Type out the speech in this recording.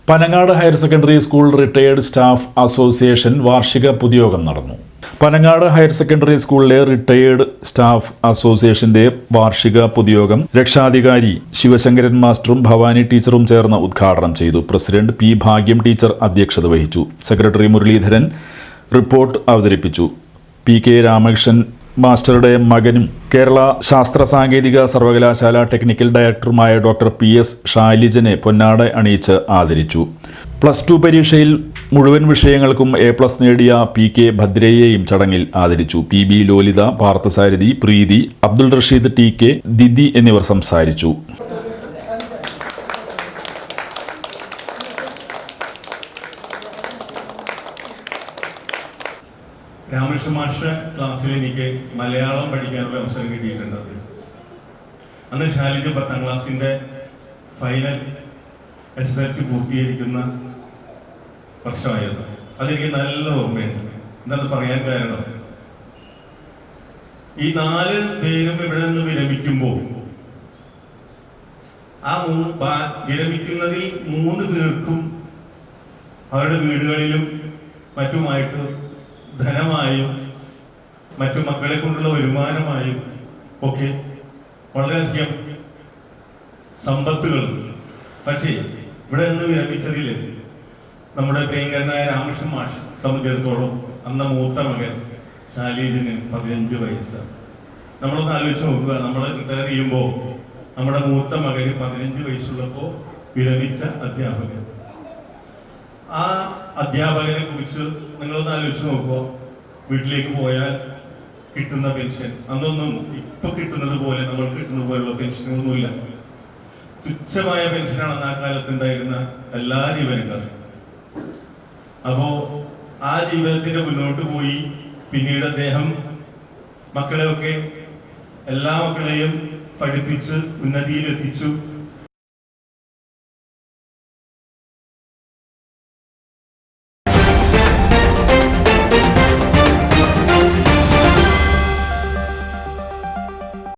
Panangad higher secondary school retired staff association വാർഷിക പൊതുയോഗം നടന്നു. പനങ്ങാട് ഹയർ സെക്കൻഡറി സ്കൂളിലെ റിട്ടയേർഡ് സ്റ്റാഫ് അസോസിയേഷന്റെ വാർഷിക പൊതുയോഗം രക്ഷാധികാരി ശിവശങ്കരൻ മാസ്റ്ററും ഭവാനി ടീച്ചറും ചേർന്ന് ഉദ്ഘാടനം ചെയ്തു. പ്രസിഡന്റ് പി ഭാഗ്യം ടീച്ചർ അധ്യക്ഷത വഹിച്ചു. സെക്രട്ടറി മുരളീധരൻ റിപ്പോർട്ട് അവതരിപ്പിച്ചു. പി കെ രാമകൃഷ്ണൻ മാസ്റ്ററുടെ മകനും കേരള ശാസ്ത്ര സാങ്കേതിക സർവകലാശാല ടെക്നിക്കൽ ഡയറക്ടറുമായ ഡോക്ടർ പി എസ് ഷാലിജനെ പൊന്നാട അണിയിച്ച് ആദരിച്ചു. +2 പരീക്ഷയിൽ മുഴുവൻ വിഷയങ്ങൾക്കും A+ നേടിയ പി കെ ഭദ്രയെയും ചടങ്ങിൽ ആദരിച്ചു. പി ബി ലോലിത, പാർത്ഥസാരഥി, പ്രീതി, അബ്ദുൾ റഷീദ്, ടി കെ ദിദി എന്നിവർ സംസാരിച്ചു. രാമകൃഷ്ണ മാഷ ക്ലാസ്സിൽ എനിക്ക് മലയാളം പഠിക്കാനുള്ള അവസരം കിട്ടിയിട്ടുണ്ട്. അന്ന് ഷാലിജ 10ാം ക്ലാസ്സിന്റെ ഫൈനൽ SSLC പൂർത്തീകരിക്കുന്ന വർഷമായിരുന്നു. അതെനിക്ക് നല്ല ഓർമ്മയുണ്ട്. എന്താണെന്ന് പറയാൻ കാരണം, ഈ 4 പേരും ഇവിടെ നിന്ന് വിരമിക്കുമ്പോൾ വിരമിക്കുന്നതിൽ 3 പേർക്കും അവരുടെ വീടുകളിലും മറ്റുമായിട്ട് ധനമായും മറ്റു മക്കളെ കൊണ്ടുള്ള വരുമാനമായും ഒക്കെ വളരെയധികം സമ്പത്തുകൾ. പക്ഷേ ഇവിടെ നിന്ന് വിരമിച്ചതിൽ നമ്മുടെ പ്രിയങ്കരനായ രാമകൃഷ്ണൻ മാഷ് സംബന്ധിച്ചിടത്തോളം അന്ന് മൂത്ത മകൻ ഷാലിജിന് 15 വയസ്സ്. നമ്മളൊന്ന് ആലോചിച്ച് നോക്കുക, നമ്മൾ റിട്ടയർ ചെയ്യുമ്പോൾ നമ്മുടെ മൂത്ത മകന് 15 വയസ്സുള്ളപ്പോൾ വിരമിച്ച അധ്യാപകൻ. ആ അധ്യാപകനെ കുറിച്ച് നിങ്ങളൊന്ന് ആലോചിച്ച് നോക്കുമ്പോൾ വീട്ടിലേക്ക് പോയാൽ കിട്ടുന്ന പെൻഷൻ അന്നൊന്നും ഇപ്പൊ കിട്ടുന്നത് പോലെ നമ്മൾ കിട്ടുന്ന പോലുള്ള പെൻഷനൊന്നുമില്ല. തുച്ഛമായ പെൻഷനാണ് ആ കാലത്തുണ്ടായിരുന്ന എല്ലാ ജീവനക്കാരും. അപ്പോ ആ ജീവിതത്തിന്റെ മുന്നോട്ട് പോയി പിന്നീട് അദ്ദേഹം എല്ലാ മക്കളെയും പഠിപ്പിച്ച് ഉന്നതിയിലെത്തിച്ചു.